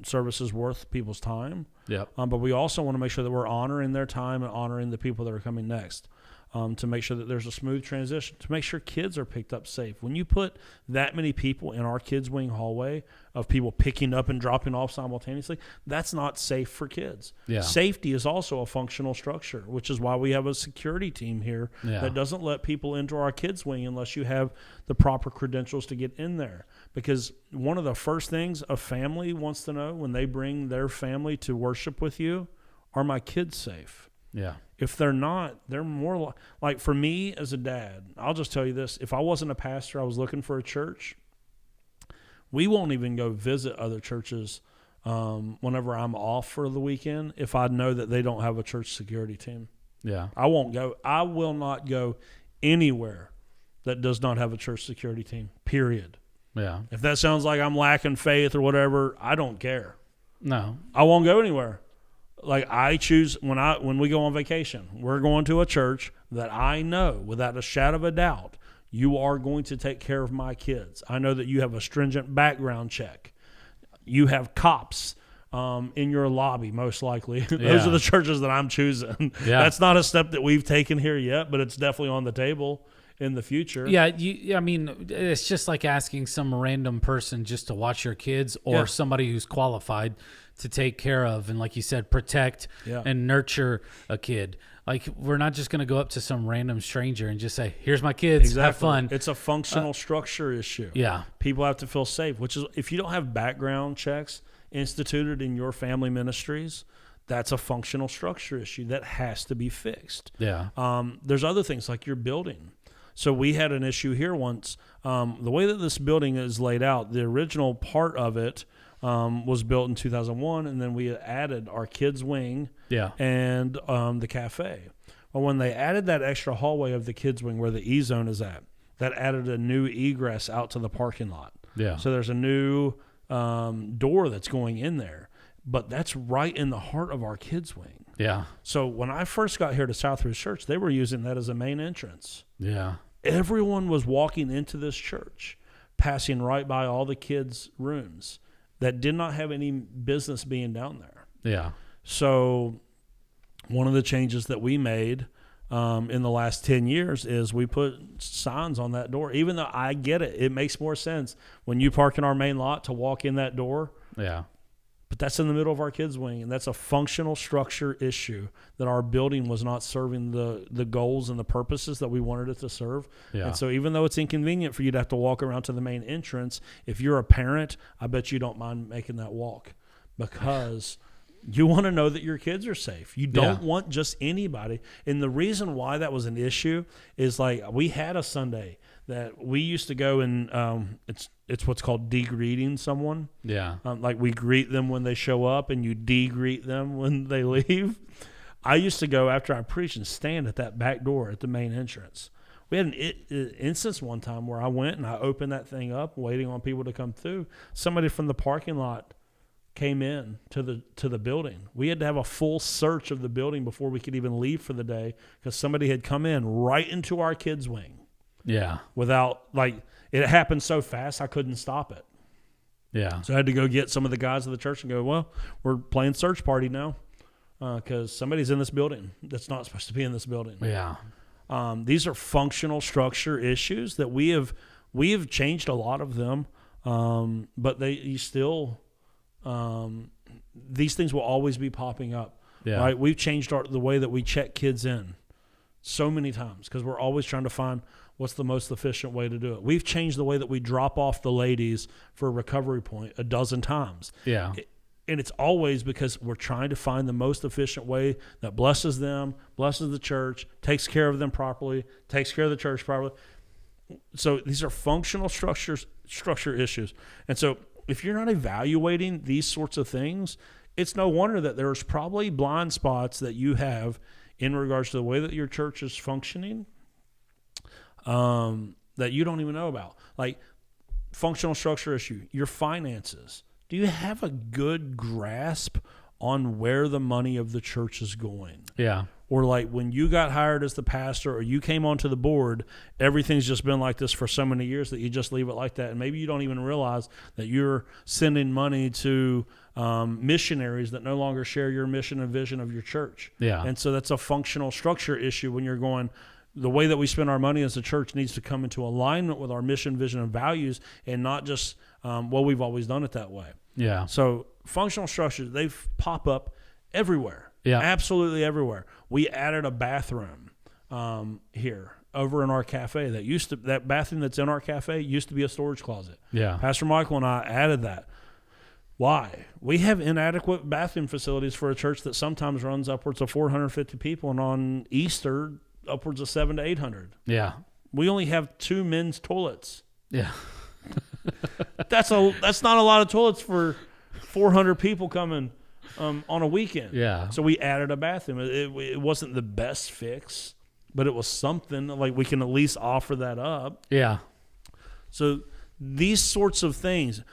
service is worth people's time. Yep. But we also want to make sure that we're honoring their time and honoring the people that are coming next, to make sure that there's a smooth transition, to make sure kids are picked up safe. When you put that many people in our kids' wing hallway of people picking up and dropping off simultaneously, that's not safe for kids. Yeah. Safety is also a functional structure, which is why we have a security team here that doesn't let people into our kids' wing unless you have the proper credentials to get in there. Because one of the first things a family wants to know when they bring their family to worship with you, are my kids safe? Yeah. If they're not, they're more like for me as a dad, I'll just tell you this. If I wasn't a pastor, I was looking for a church, we won't even go visit other churches whenever I'm off for the weekend if I know that they don't have a church security team. Yeah. I won't go. I will not go anywhere that does not have a church security team, period. Yeah. If that sounds like I'm lacking faith or whatever, I don't care. No. I won't go anywhere. Like I choose when we go on vacation, we're going to a church that I know without a shadow of a doubt, you are going to take care of my kids. I know that you have a stringent background check. You have cops in your lobby, most likely. Those are the churches that I'm choosing. Yeah. That's not a step that we've taken here yet, but it's definitely on the table in the future. Yeah, I mean, it's just like asking some random person just to watch your kids or somebody who's qualified to take care of and, like you said, protect and nurture a kid. Like, we're not just going to go up to some random stranger and just say, here's my kids, have fun. It's a functional structure issue. Yeah. People have to feel safe, which is, if you don't have background checks instituted in your family ministries, that's a functional structure issue that has to be fixed. Yeah. There's other things like your building. So we had an issue here once. The way that this building is laid out, the original part of it was built in 2001, and then we added our kids' wing and the cafe. Well, when they added that extra hallway of the kids' wing where the E-zone is at, that added a new egress out to the parking lot. Yeah. So there's a new door that's going in there, but that's right in the heart of our kids' wing. Yeah. So when I first got here to Southridge Church, they were using that as a main entrance. Yeah. Everyone was walking into this church, passing right by all the kids' rooms that did not have any business being down there. Yeah. So one of the changes that we made in the last 10 years is we put signs on that door. Even though I get it, it makes more sense when you park in our main lot to walk in that door. Yeah. But that's in the middle of our kids' wing, and that's a functional structure issue that our building was not serving the goals and the purposes that we wanted it to serve. Yeah. And so even though it's inconvenient for you to have to walk around to the main entrance, if you're a parent, I bet you don't mind making that walk because you want to know that your kids are safe. You don't want just anybody. And the reason why that was an issue is like we had a Sunday that we used to go and it's what's called de-greeting someone. Yeah. Like we greet them when they show up and you de-greet them when they leave. I used to go after I preached and stand at that back door at the main entrance. We had an instance one time where I went and I opened that thing up waiting on people to come through. Somebody from the parking lot came in to the building. We had to have a full search of the building before we could even leave for the day because somebody had come in right into our kids' wing. Yeah. Without, like, it happened so fast I couldn't stop it. Yeah. So I had to go get some of the guys of the church and go, well, we're playing search party now because somebody's in this building that's not supposed to be in this building. Yeah. These are functional structure issues that we have changed a lot of them, but these things will always be popping up. Yeah. Right? We've changed the way that we check kids in so many times because we're always trying to find what's the most efficient way to do it. We've changed the way that we drop off the ladies for a recovery point 12 times. Yeah. And it's always because we're trying to find the most efficient way that blesses them, blesses the church, takes care of them properly, takes care of the church properly. So these are functional structure issues. And so if you're not evaluating these sorts of things, it's no wonder that there's probably blind spots that you have in regards to the way that your church is functioning that you don't even know about. Like functional structure issue, your finances. Do you have a good grasp on where the money of the church is going? Yeah. Or like when you got hired as the pastor or you came onto the board, everything's just been like this for so many years that you just leave it like that. And maybe you don't even realize that you're sending money to missionaries that no longer share your mission and vision of your church. Yeah. And so that's a functional structure issue when you're going, the way that we spend our money as a church needs to come into alignment with our mission, vision, and values and not just, well, we've always done it that way. Yeah. So functional structures, they pop up everywhere. Yeah. Absolutely everywhere. We added a bathroom here over in our cafe. That bathroom that's in our cafe used to be a storage closet. Yeah. Pastor Michael and I added that. Why? We have inadequate bathroom facilities for a church that sometimes runs upwards of 450 people, and on Easter, upwards of 700 to 800. Yeah. We only have 2 men's toilets. Yeah. That's not a lot of toilets for 400 people coming on a weekend. Yeah. So we added a bathroom. It wasn't the best fix, but it was something like we can at least offer that up. Yeah. So these sorts of things,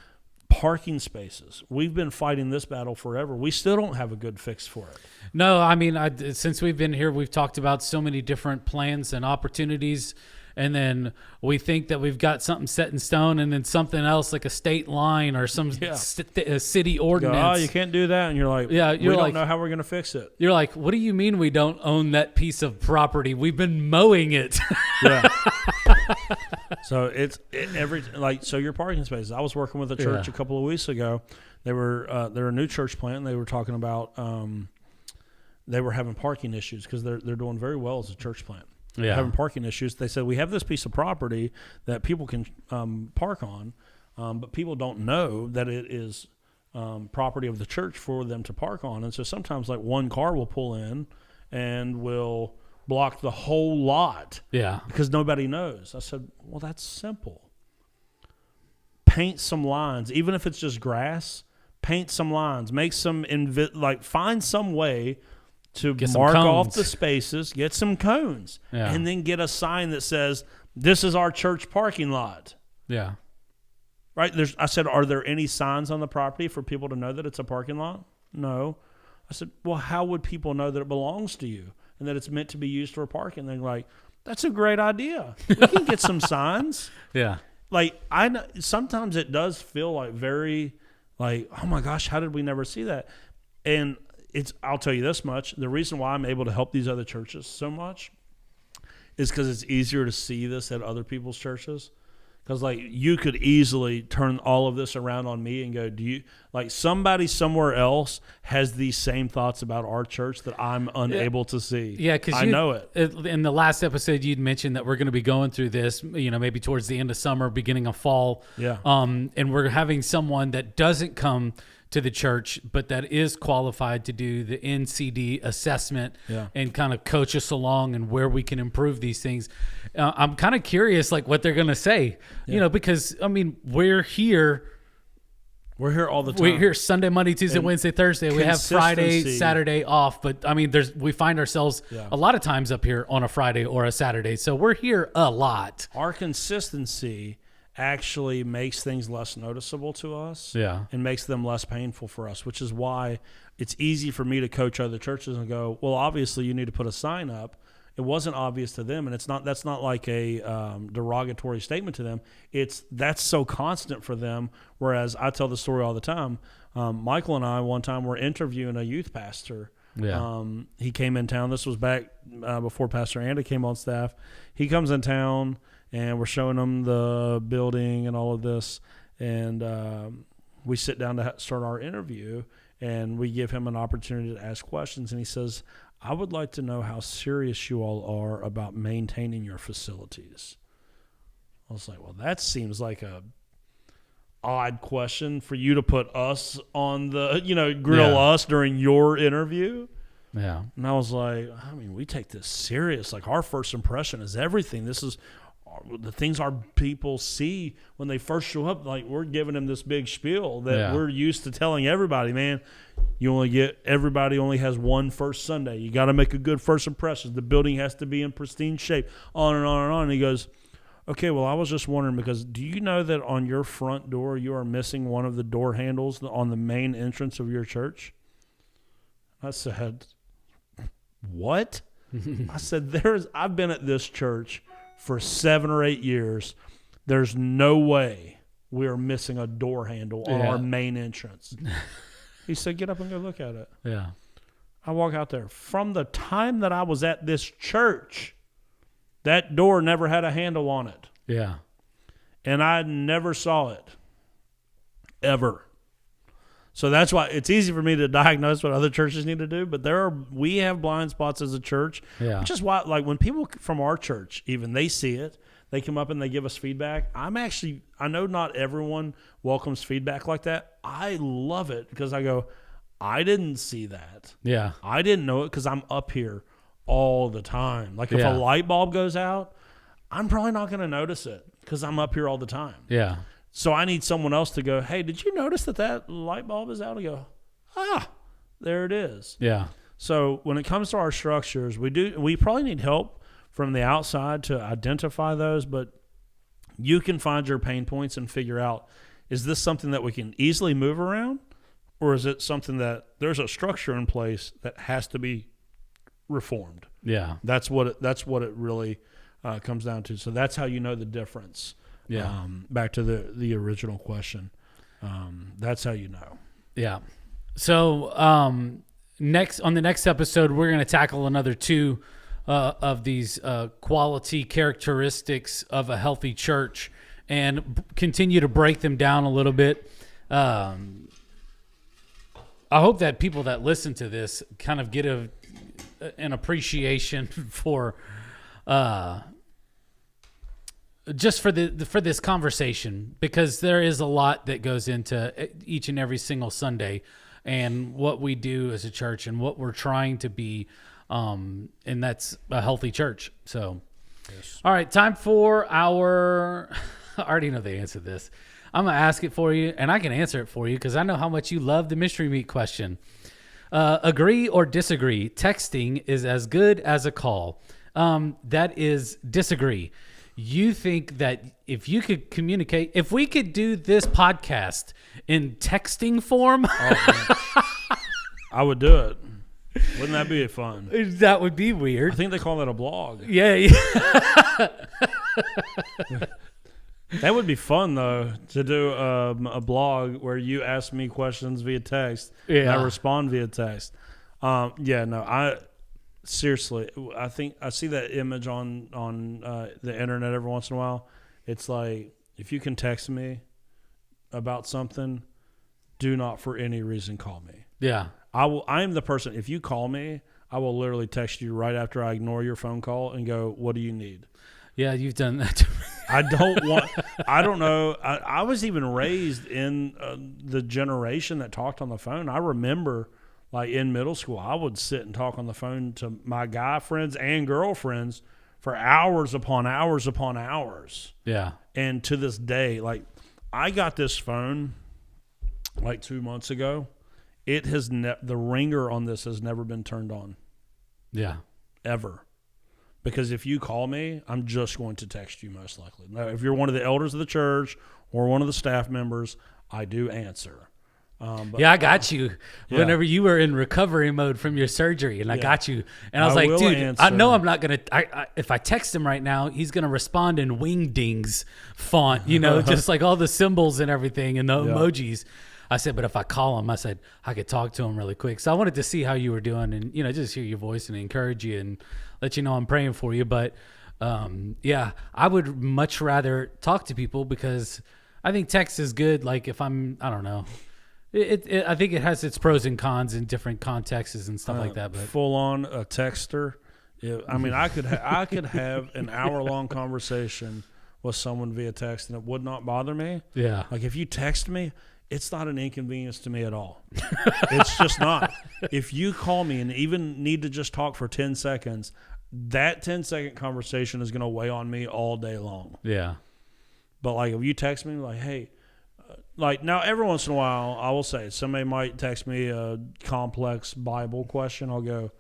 parking spaces, we've been fighting this battle forever. We still don't have a good fix for it. No, I mean, since we've been here, we've talked about so many different plans and opportunities. And then we think that we've got something set in stone, and then something else like a state line or some city ordinance. Oh, you can't do that. And you're like, we don't know how we're going to fix it. You're like, what do you mean we don't own that piece of property? We've been mowing it. Yeah. So so your parking spaces. I was working with a church a couple of weeks ago. They're a new church plant. And they were talking about they were having parking issues because they're doing very well as a church plant. Yeah. Having parking issues. They said, we have this piece of property that people can park on, but people don't know that it is property of the church for them to park on. And so sometimes like one car will pull in and will block the whole lot. Yeah. Because nobody knows. I said, well, that's simple. Paint some lines. Even if it's just grass, paint some lines. Make some, find some way to mark off the spaces, get some cones, and then get a sign that says, this is our church parking lot. Yeah. Right? I said, are there any signs on the property for people to know that it's a parking lot? No. I said, well, how would people know that it belongs to you and that it's meant to be used for parking? They're like, that's a great idea. We can get some signs. Yeah. Like, I know, sometimes it does feel like very, like, oh my gosh, how did we never see that? And I'll tell you this much. The reason why I'm able to help these other churches so much is because it's easier to see this at other people's churches. Because, like, you could easily turn all of this around on me and go, somebody somewhere else has these same thoughts about our church that I'm unable to see. Yeah, because I know it. In the last episode, you'd mentioned that we're going to be going through this, maybe towards the end of summer, beginning of fall. Yeah. And we're having someone that doesn't come to the church, but that is qualified to do the NCD assessment and kind of coach us along and where we can improve these things. I'm kind of curious, like, what they're going to say, because, we're here. We're here all the time. We're here Sunday, Monday, Tuesday, Wednesday, Thursday. We have Friday, Saturday off, but we find ourselves a lot of times up here on a Friday or a Saturday. So we're here a lot. Our consistency actually makes things less noticeable to us and makes them less painful for us, which is why it's easy for me to coach other churches and go, well, obviously you need to put a sign up. It wasn't obvious to them, and that's not like a derogatory statement to them. That's so constant for them, whereas I tell the story all the time. Michael and I one time were interviewing a youth pastor. He came in town. This was back before Pastor Andy came on staff. He comes in town, and we're showing him the building and all of this, and we sit down to start our interview, and we give him an opportunity to ask questions, and he says, I would like to know how serious you all are about maintaining your facilities. I was like, well, that seems like a odd question for you to put us on the, grill us during your interview. Yeah. And I was like, we take this serious. Like, our first impression is everything. This is the things our people see when they first show up. Like, we're giving them this big spiel that we're used to telling everybody, man, everybody only has one first Sunday. You got to make a good first impression. The building has to be in pristine shape, on and on and on. And he goes, okay, well, I was just wondering, because do you know that on your front door you are missing one of the door handles on the main entrance of your church? I said, what? I said, I've been at this church for 7 or 8 years. There's no way we are missing a door handle on our main entrance. He said, get up and go look at it. Yeah. I walk out there. From the time that I was at this church, that door never had a handle on it. Yeah. And I never saw it. Ever. So that's why it's easy for me to diagnose what other churches need to do, but we have blind spots as a church, which is why, like, when people from our church, even, they see it, they come up and they give us feedback. I know not everyone welcomes feedback like that. I love it because I go, I didn't see that. Yeah. I didn't know it because I'm up here all the time. Like, if a light bulb goes out, I'm probably not going to notice it because I'm up here all the time. Yeah. So I need someone else to go, hey, did you notice that light bulb is out? I go, there it is. Yeah. So when it comes to our structures, we probably need help from the outside to identify those, but you can find your pain points and figure out, is this something that we can easily move around, or is it something that there's a structure in place that has to be reformed? Yeah. That's what it really comes down to. So that's how you know the difference. Yeah. Back to the original question. That's how you know. Yeah. So on the next episode, we're going to tackle another 2 of these quality characteristics of a healthy church and continue to break them down a little bit. I hope that people that listen to this kind of get an appreciation for just for this conversation, because there is a lot that goes into each and every single Sunday and what we do as a church and what we're trying to be, and that's a healthy church. So, All right, time for our I already know the answer to this. I'm going to ask it for you, and I can answer it for you because I know how much you love the mystery meat question. Agree or disagree? Texting is as good as a call. That is disagree. You think that if you could communicate, if we could do this podcast in texting form, I would do it. Wouldn't that be fun? That would be weird. I think they call that a blog. Yeah. That would be fun, though, to do a blog where you ask me questions via text and I respond via text. Yeah, no, seriously, I think I see that image on the internet every once in a while. It's like, if you can text me about something, do not for any reason call me. Yeah. I am the person, if you call me, I will literally text you right after I ignore your phone call and go, what do you need? Yeah, you've done that to me. I don't know. I was even raised in the generation that talked on the phone. I remember, like, in middle school, I would sit and talk on the phone to my guy friends and girlfriends for hours upon hours upon hours. Yeah. And to this day, like, I got this phone like 2 months ago. It has the ringer on this has never been turned on. Yeah. Ever. Because if you call me, I'm just going to text you most likely. Now, if you're one of the elders of the church or one of the staff members, I do answer. I got you whenever you were in recovery mode from your surgery, and I got you. And I was like, dude, answer. I know I'm not going to – if I text him right now, he's going to respond in Wingdings font, just like all the symbols and everything and the emojis. I said, but if I call him, I said, I could talk to him really quick. So I wanted to see how you were doing and, just hear your voice and encourage you and let you know I'm praying for you. But, I would much rather talk to people because I think text is good. Like if I don't know. I think it has its pros and cons in different contexts and stuff like that. But full on a texter. Yeah, I mean, I could have an hour-long conversation with someone via text and it would not bother me. Yeah. Like if you text me, it's not an inconvenience to me at all. It's just not. If you call me and even need to just talk for 10 seconds, that 10-second conversation is going to weigh on me all day long. Yeah. But like if you text me like, hey, like now every once in a while, I will say somebody might text me a complex Bible question. I'll go,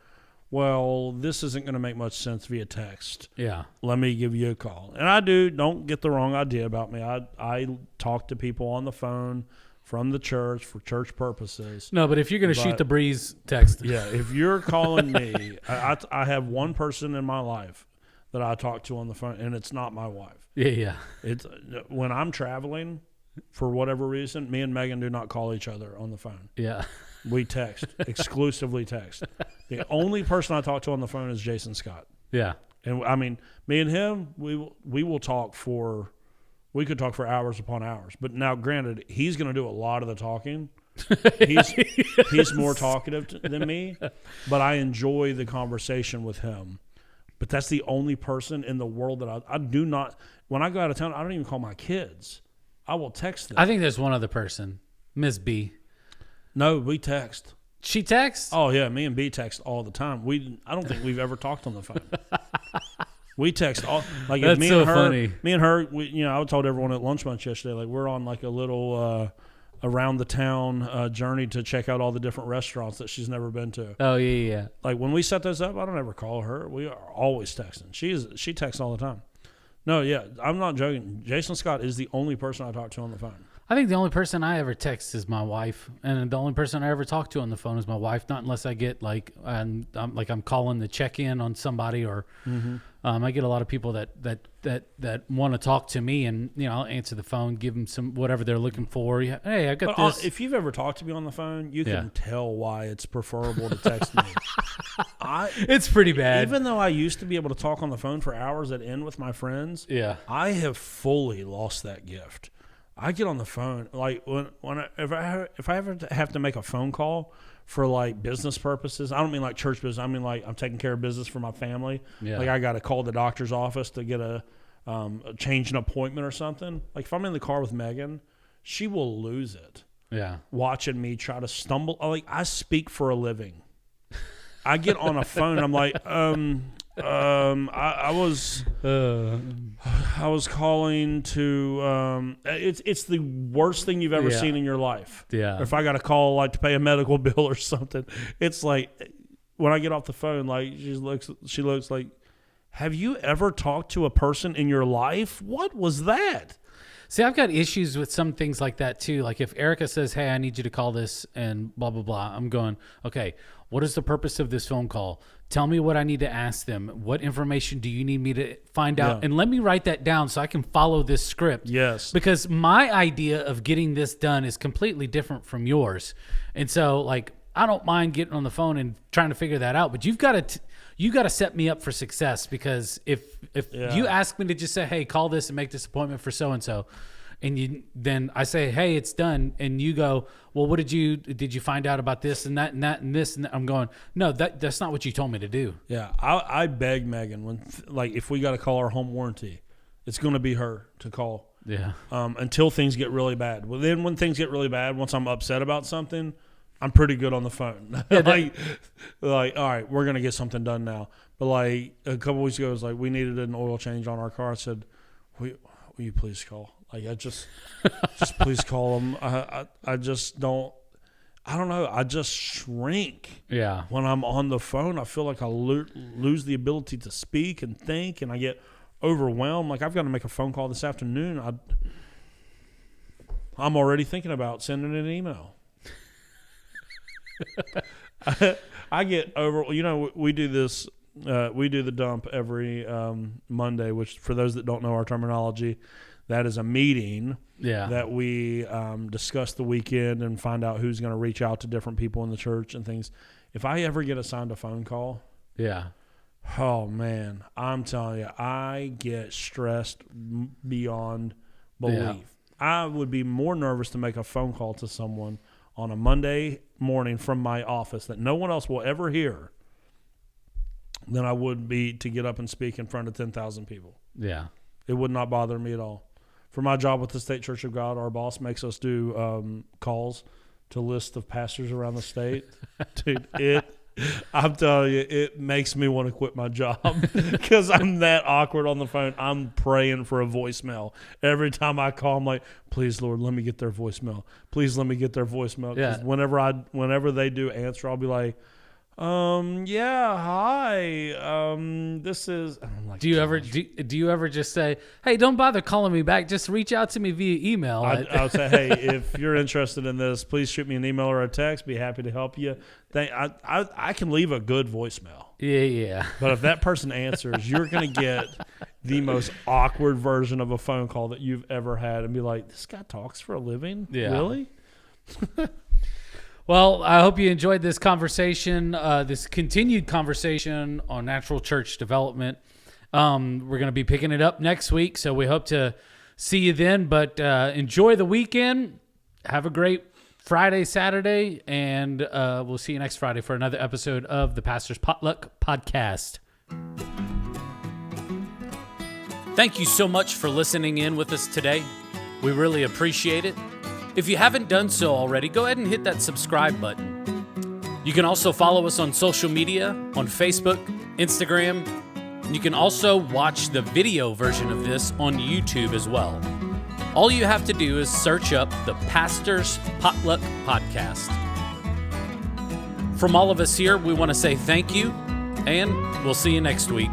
well, this isn't going to make much sense via text. Yeah. Let me give you a call. And I don't get the wrong idea about me. I talk to people on the phone from the church for church purposes. No, but if you're going to shoot the breeze, text. Yeah, if you're calling me, I have one person in my life that I talk to on the phone, and it's not my wife. Yeah. It's when I'm traveling, for whatever reason, me and Megan do not call each other on the phone. Yeah. We text, exclusively text. The only person I talk to on the phone is Jason Scott. Yeah. And I mean, me and him, we will talk for... We could talk for hours upon hours. But now, granted, he's going to do a lot of the talking. He's more talkative than me. But I enjoy the conversation with him. But that's the only person in the world that I do not – when I go out of town, I don't even call my kids. I will text them. I think there's one other person, Miss B. No, we text. She texts? Oh, yeah. Me and B text all the time. I don't think we've ever talked on the phone. We text all like that's me so and her. Funny. Me and her. I told everyone at lunch bunch yesterday. Like we're on like a little around the town journey to check out all the different restaurants that she's never been to. Oh yeah. Like when we set those up, I don't ever call her. We are always texting. She texts all the time. No, yeah, I'm not joking. Jason Scott is the only person I talk to on the phone. I think the only person I ever text is my wife, and the only person I ever talk to on the phone is my wife. Not unless I get I'm calling to check in on somebody, or I get a lot of people that want to talk to me, and I'll answer the phone, give them some whatever they're looking for. Hey, I got this. If you've ever talked to me on the phone, you can tell why it's preferable to text me. It's pretty bad. Even though I used to be able to talk on the phone for hours at end with my friends, I have fully lost that gift. I get on the phone like if I ever have to make a phone call for like business purposes. I don't mean like church business. I mean like I'm taking care of business for my family. Yeah. Like I got to call the doctor's office to get a change an appointment or something. Like if I'm in the car with Megan, she will lose it. Yeah, watching me try to stumble. Like I speak for a living. I get on a phone. I'm like, I was calling to. It's the worst thing you've ever seen in your life. Yeah. Or if I got a call like to pay a medical bill or something, it's like when I get off the phone, like she looks like, have you ever talked to a person in your life? What was that? See, I've got issues with some things like that too. Like if Erica says, hey, I need you to call this and blah, blah, blah. I'm going, okay, what is the purpose of this phone call? Tell me what I need to ask them. What information do you need me to find out? And let me write that down so I can follow this script. Yes. Because my idea of getting this done is completely different from yours. And so like I don't mind getting on the phone and trying to figure that out, but you've got to set me up for success, because if you ask me to just say, hey, call this and make this appointment for so-and-so, and then I say, hey, it's done, and you go, well, what did you find out about this and that and that and this and that? I'm going, no, that's not what you told me to do. Yeah, I beg Megan, when if we got to call our home warranty, it's going to be her to call. Yeah. Until things get really bad. Well, then when things get really bad, once I'm upset about something, I'm pretty good on the phone. Like, all right, we're going to get something done now. But like a couple weeks ago, it was like we needed an oil change on our car. I said, will you please call? Like, I just please call them. I just don't. I don't know. I just shrink. Yeah. When I'm on the phone, I feel like I lose the ability to speak and think, and I get overwhelmed. Like, I've got to make a phone call this afternoon. I'm already thinking about sending an email. I get over. You know, we do this. We do the dump every Monday, which, for those that don't know our terminology, that is a meeting that we discuss the weekend and find out who's going to reach out to different people in the church and things. If I ever get assigned a phone call, oh man, I'm telling you, I get stressed beyond belief. Yeah. I would be more nervous to make a phone call to someone on a Monday morning from my office that no one else will ever hear than I would be to get up and speak in front of 10,000 people. Yeah. It would not bother me at all. For my job with the State Church of God, our boss makes us do calls to lists of pastors around the state. Dude, I'm telling you, it makes me want to quit my job because I'm that awkward on the phone. I'm praying for a voicemail. Every time I call, I'm like, please, Lord, let me get their voicemail. Please let me get their voicemail. Because whenever they do answer, I'll be like, yeah, hi. This is. I'm like, do you ever just say, hey, don't bother calling me back. Just reach out to me via email. I would say, hey, if you're interested in this, please shoot me an email or a text. Be happy to help you. I can leave a good voicemail. Yeah. But if that person answers, you're going to get the most awkward version of a phone call that you've ever had, and be like, this guy talks for a living? Yeah. Really? Well, I hope you enjoyed this conversation, this continued conversation on natural church development. We're going to be picking it up next week, so we hope to see you then. But enjoy the weekend. Have a great Friday, Saturday, and we'll see you next Friday for another episode of the Pastor's Potluck Podcast. Thank you so much for listening in with us today. We really appreciate it. If you haven't done so already, go ahead and hit that subscribe button. You can also follow us on social media, on Facebook, Instagram. And you can also watch the video version of this on YouTube as well. All you have to do is search up the Pastor's Potluck Podcast. From all of us here, we want to say thank you, and we'll see you next week.